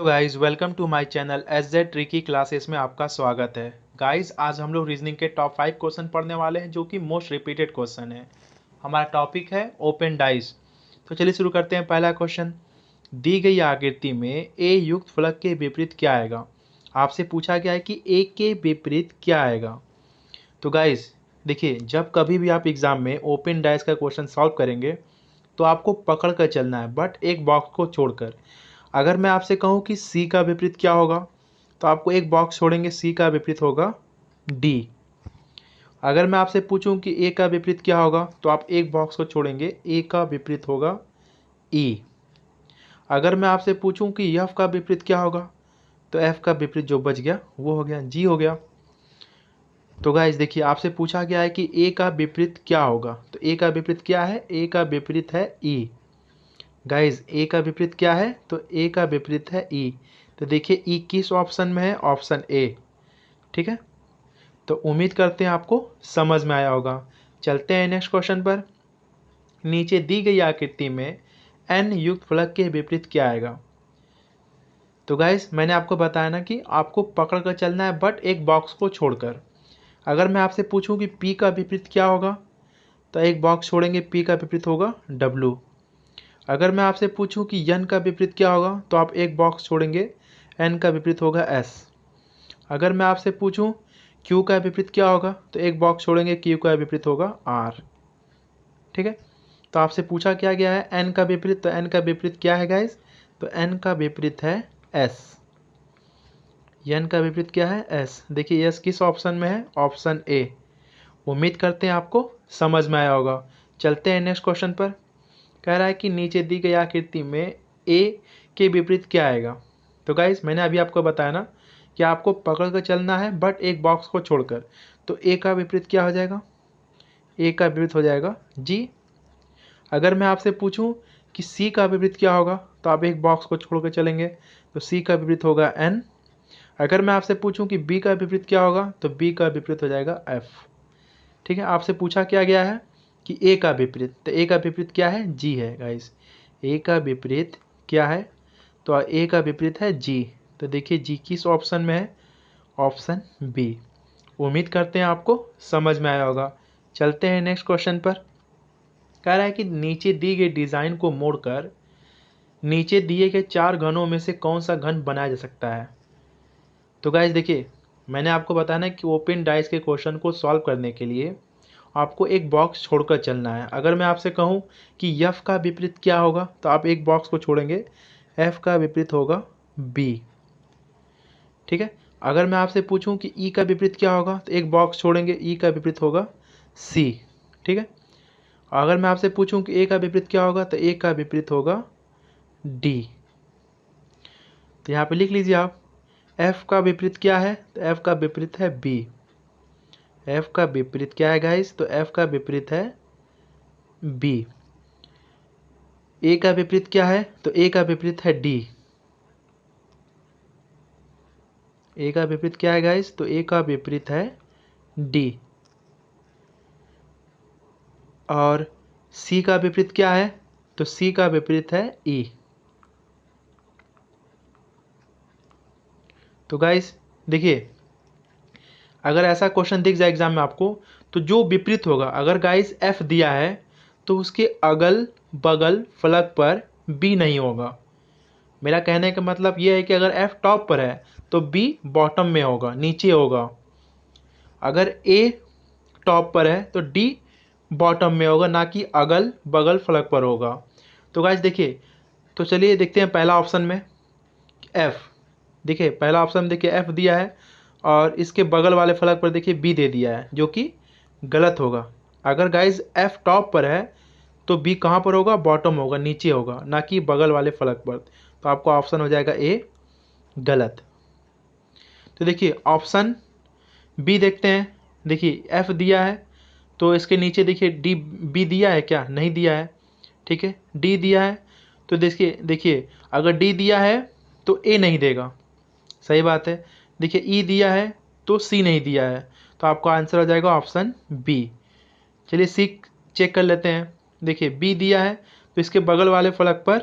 Hello guys, welcome to my channel SZ tricky classes में आपका स्वागत है। गाइस, आज हम लोग रीजनिंग के टॉप 5 क्वेश्चन पढ़ने वाले हैं जो कि मोस्ट रिपीटेड क्वेश्चन है। हमारा टॉपिक है ओपन डाइस। तो चलिए शुरू करते हैं। पहला क्वेश्चन, दी गई आकृति में ए युक्त फलक के विपरीत क्या आएगा। आपसे पूछा गया है कि ए के विपरीत क्या आएगा। तो गाइस देखिए, जब कभी भी आप एग्जाम में ओपन डाइस का क्वेश्चन सॉल्व करेंगे तो आपको पकड़ कर चलना है, बट एक बॉक्स को छोड़कर। अगर मैं आपसे कहूँ कि सी का विपरीत क्या होगा, तो आपको एक बॉक्स छोड़ेंगे, सी का विपरीत होगा डी। अगर मैं आपसे पूछूं कि ए का विपरीत क्या होगा, तो आप एक बॉक्स को छोड़ेंगे, ए का विपरीत होगा ई। अगर मैं आपसे पूछूं कि एफ का विपरीत क्या होगा, तो एफ का विपरीत जो बच गया वो हो गया जी हो गया। तो गाइस देखिए, आपसे पूछा गया है कि ए का विपरीत क्या होगा, तो ए का विपरीत क्या है, ए का विपरीत है ई। गाइज ए का विपरीत क्या है, तो ए का विपरीत है ई। तो देखिए ई किस ऑप्शन में है, ऑप्शन ए। ठीक है, तो उम्मीद करते हैं आपको समझ में आया होगा। चलते हैं नेक्स्ट क्वेश्चन पर। नीचे दी गई आकृति में एन युक्त फलक के विपरीत क्या आएगा। तो गाइज मैंने आपको बताया ना कि आपको पकड़ कर चलना है, बट एक बॉक्स को छोड़कर। अगर मैं आपसे पूछूं कि पी का विपरीत क्या होगा, तो एक बॉक्स छोड़ेंगे, पी का विपरीत होगा डब्लू। अगर मैं आपसे पूछूं कि यन का विपरीत क्या होगा, तो आप एक बॉक्स छोड़ेंगे, एन का विपरीत होगा एस। अगर मैं आपसे पूछूं क्यू का विपरीत क्या होगा, तो एक बॉक्स छोड़ेंगे, क्यू का विपरीत होगा आर। ठीक है, तो आपसे पूछा क्या गया है एन का विपरीत, तो एन का विपरीत क्या है गाइस, तो एन का विपरीत है एस। एन का विपरीत क्या है, एस। देखिए एस किस ऑप्शन में है, ऑप्शन ए। उम्मीद करते हैं आपको समझ में आया होगा। चलते हैं नेक्स्ट क्वेश्चन पर। कह रहा है कि नीचे दी गई आकृति में ए के विपरीत क्या आएगा। तो गाइस मैंने अभी आपको बताया ना कि आपको पकड़ कर चलना है, बट एक बॉक्स को छोड़कर। तो ए का विपरीत क्या हो जाएगा, ए का विपरीत हो जाएगा जी। अगर मैं आपसे पूछूं कि सी का विपरीत क्या होगा, तो आप एक बॉक्स को छोड़ कर चलेंगे, तो सी का विपरीत होगा एन। अगर मैं आपसे पूछूं कि बी का विपरीत क्या होगा, तो बी का विपरीत हो जाएगा एफ। ठीक है, आपसे पूछा क्या गया है कि ए का विपरीत, तो ए का विपरीत क्या है, जी है गाइस। ए का विपरीत क्या है, तो ए का विपरीत है जी। तो देखिए जी किस ऑप्शन में है, ऑप्शन बी। उम्मीद करते हैं आपको समझ में आया होगा। चलते हैं नेक्स्ट क्वेश्चन पर। कह रहा है कि नीचे दी गई डिज़ाइन को मोड़कर नीचे दिए गए 4 घनों में से कौन सा घन बनाया जा सकता है। तो गाइस देखिए, मैंने आपको बताया ना कि ओपन डाइस के क्वेश्चन को सॉल्व करने के लिए आपको एक बॉक्स छोड़कर चलना है। अगर मैं आपसे कहूं कि एफ का विपरीत क्या होगा, तो आप एक बॉक्स को छोड़ेंगे, एफ का विपरीत होगा बी। ठीक है, अगर मैं आपसे पूछूं कि ई का विपरीत क्या होगा, तो एक बॉक्स छोड़ेंगे, ई का विपरीत होगा सी। ठीक है, अगर मैं आपसे पूछूं कि ए का विपरीत क्या होगा, तो ए का विपरीत होगा डी। तो यहाँ पे लिख लीजिए आप, एफ का विपरीत क्या है, तो एफ का विपरीत है बी। एफ का विपरीत क्या है गाइस, तो एफ का विपरीत है बी। ए का विपरीत क्या है, तो ए का विपरीत है डी। ए का विपरीत क्या है गाइस, तो ए का विपरीत है डी। और सी का विपरीत क्या है, तो सी का विपरीत है ई। तो गाइस देखिए, अगर ऐसा क्वेश्चन दिख जाए एग्जाम में आपको, तो जो विपरीत होगा, अगर गाइस एफ दिया है तो उसके अगल बगल फलक पर बी नहीं होगा। मेरा कहने का मतलब यह है कि अगर एफ टॉप पर है तो बी बॉटम में होगा, नीचे होगा। अगर ए टॉप पर है तो डी बॉटम में होगा, ना कि अगल बगल फलक पर होगा। तो गाइस देखिए, तो चलिए देखते हैं पहला ऑप्शन में एफ। देखिए पहला ऑप्शन देखिए एफ दिया है, और इसके बगल वाले फलक पर देखिए बी दे दिया है, जो कि गलत होगा। अगर गाइस एफ टॉप पर है तो बी कहाँ पर होगा, बॉटम होगा, नीचे होगा, ना कि बगल वाले फलक पर। तो आपका ऑप्शन हो जाएगा ए गलत। तो देखिए ऑप्शन बी देखते हैं। देखिए एफ दिया है, तो इसके नीचे देखिए डी, बी दिया है क्या, नहीं दिया है। ठीक है, डी दिया है, तो देखिए देखिए अगर डी दिया है तो ए नहीं देगा, सही बात है। देखिए ई दिया है तो सी नहीं दिया है, तो आपका आंसर हो जाएगा ऑप्शन बी। चलिए सी चेक कर लेते हैं। देखिए बी दिया है, तो इसके बगल वाले फलक पर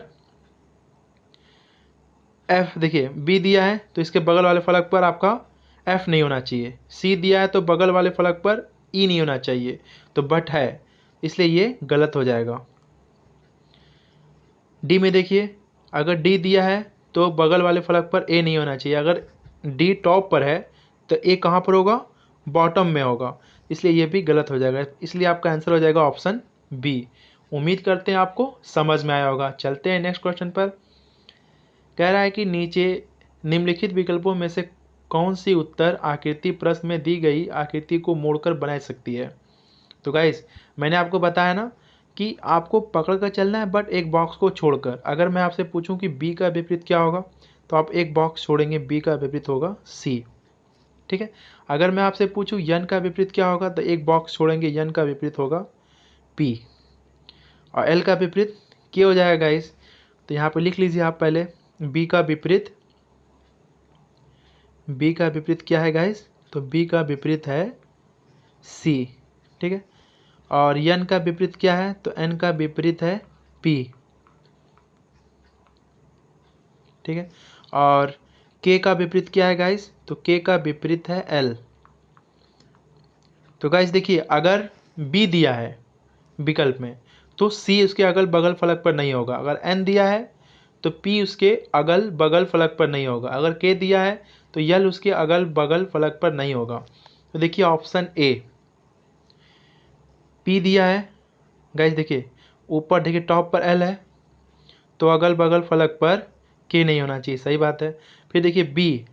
एफ देखिए बी दिया है तो इसके बगल वाले फलक पर आपका एफ नहीं होना चाहिए, सी दिया है तो बगल वाले फलक पर ई नहीं होना चाहिए, तो बट है, इसलिए ये गलत हो जाएगा। डी में देखिए अगर डी दिया है तो बगल वाले फलक पर ए नहीं होना चाहिए, अगर डी टॉप पर है तो ए कहाँ पर होगा, बॉटम में होगा, इसलिए ये भी गलत हो जाएगा, इसलिए आपका आंसर हो जाएगा ऑप्शन बी। उम्मीद करते हैं आपको समझ में आया होगा। चलते हैं नेक्स्ट क्वेश्चन पर। कह रहा है कि नीचे निम्नलिखित विकल्पों में से कौन सी उत्तर आकृति प्रश्न में दी गई आकृति को मोड़कर बना सकती है। तो गाइस मैंने आपको बताया ना कि आपको पकड़ कर चलना है बट एक बॉक्स को छोड़कर। अगर मैं आपसे पूछूं कि बी का विपरीत क्या होगा तो आप एक बॉक्स छोड़ेंगे, बी का विपरीत होगा सी। ठीक है, अगर मैं आपसे पूछूं यन का विपरीत क्या होगा तो एक बॉक्स छोड़ेंगे, यन का विपरीत होगा पी। और एल का विपरीत के हो जाएगा गाइस, तो यहाँ पे लिख लीजिए आप पहले बी का विपरीत, बी का विपरीत क्या है गाइस, तो बी का विपरीत है सी। ठीक है, और यन का विपरीत क्या है, तो एन का विपरीत है पी। ठीक है, और के का विपरीत क्या है गाइस, तो के का विपरीत है एल। तो गाइस देखिए अगर बी दिया है विकल्प में तो सी उसके अगल बगल फलक पर नहीं होगा, अगर एन दिया है तो पी उसके अगल बगल फलक पर नहीं होगा, अगर के दिया है तो यल उसके अगल बगल फलक पर नहीं होगा। तो देखिए ऑप्शन ए पी दिया है गाइस, देखिए ऊपर देखिए टॉप पर एल है तो अगल बगल फलक पर के नहीं होना चाहिए, सही बात है। फिर देखिए बी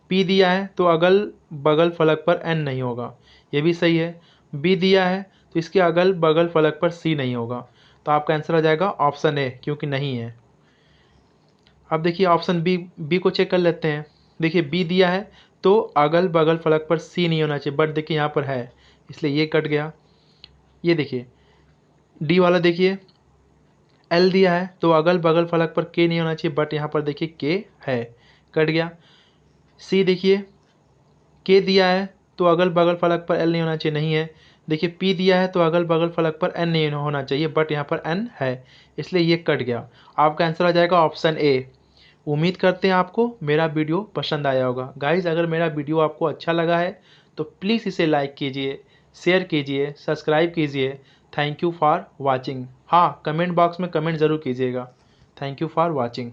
पी दिया है तो अगल बगल फलक पर एन नहीं होगा, ये भी सही है। बी दिया है तो इसके अगल बगल फलक पर सी नहीं होगा, तो आपका आंसर हो जाएगा ऑप्शन ए, क्योंकि नहीं है। अब देखिए ऑप्शन बी को चेक कर लेते हैं। देखिए बी दिया है तो अगल बगल फलक पर सी नहीं होना चाहिए, बट देखिए यहाँ पर है इसलिए ये कट गया। ये देखिए डी वाला देखिए एल दिया है तो अगल बगल फलक पर के नहीं होना चाहिए, बट यहाँ पर देखिए के है, कट गया। सी देखिए के दिया है तो अगल बगल फलक पर एल नहीं होना चाहिए, नहीं है। देखिए पी दिया है तो अगल बगल फलक पर एन नहीं होना चाहिए, बट यहाँ पर एन है, इसलिए ये कट गया। आपका आंसर आ जाएगा ऑप्शन ए। उम्मीद करते हैं आपको मेरा वीडियो पसंद आया होगा। गाइज अगर मेरा वीडियो आपको अच्छा लगा है तो प्लीज़ इसे लाइक कीजिए, शेयर कीजिए, सब्सक्राइब कीजिए। Thank you for watching. हाँ, कमेंट बॉक्स में कमेंट ज़रूर कीजिएगा। Thank you for watching.